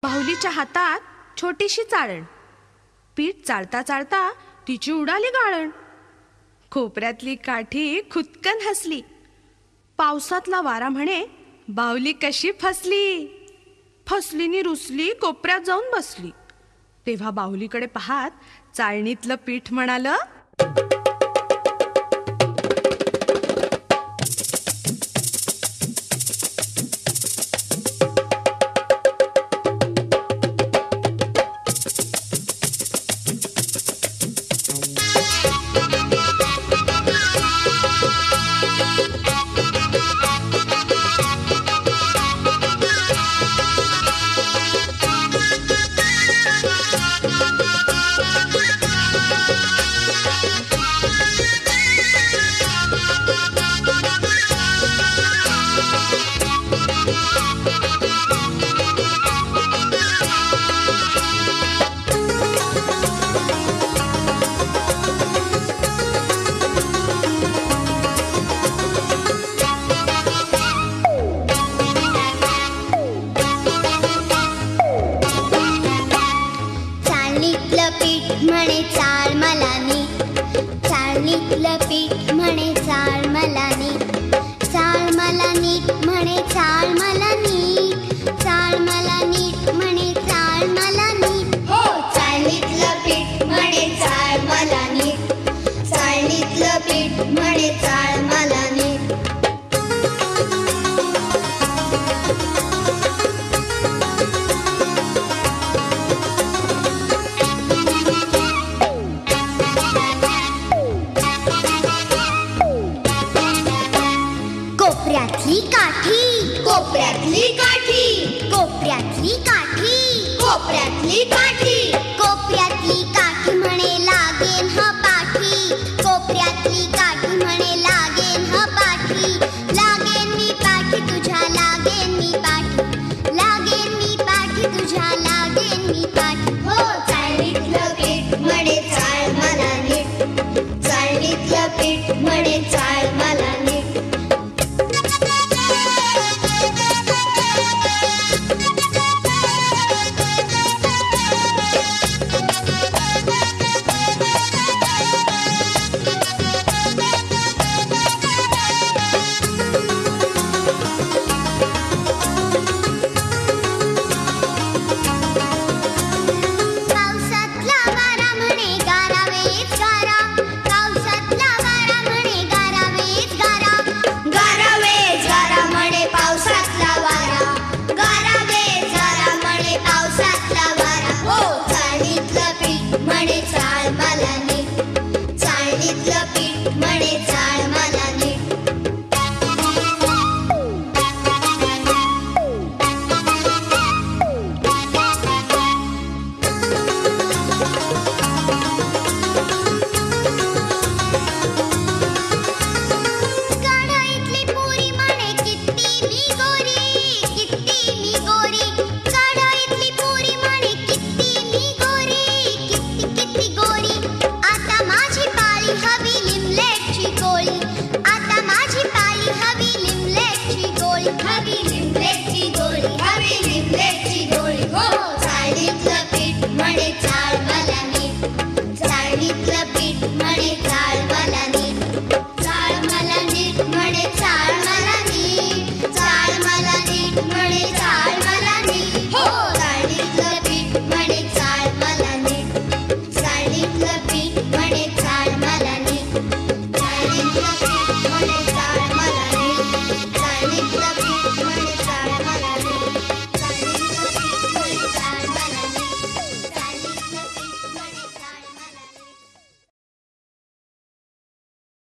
बाहुलीच्या हातात छोटीशी चाळण. पीठ चाळता चाळता तिची उडाली गाळण. कोपऱ्यातली काठी खुदकन हसली. पावसातला वारा म्हणे बाहुली कशी फसली. फसलीनी रुसली कोपऱ्यात जाऊन बसली. तेव्हा बाहुलीकडे पाहत चाळणीतलं पीठ म्हणालं, म्हणे चाळ मला नीट. चाळणीतलं पीठ म्हणे चाळ मला नीट. चाळ मला नीट म्हणे चाळ मला नीट. चाळ मला नीट म्हणे चाळ मला नीट. हो, चाळणीतलं पीठ म्हणे चाळ मला नीट. चाळणीतलं पीठ म्हणे चाळ मला नीट. कोपऱ्यातली काठी, कोपऱ्यातली काठी, कोपऱ्यातली काठी, कोपऱ्यातली काठी. कोपऱ्यातली काठी म्हणे लागेन हा पाठी. कोपऱ्यातली काठी म्हणे लागेन हा पाठी. लागेन मी पाठी तुझ्या, लागेन मी पाठी. लागेन मी पाठी तुझ्या, लागेन मी पाठी. हो, चाळणीतलं पीठ म्हणे चाळ मला नीट. चाळणीतलं पीठ म्हणे चाळ मला नीट. Money.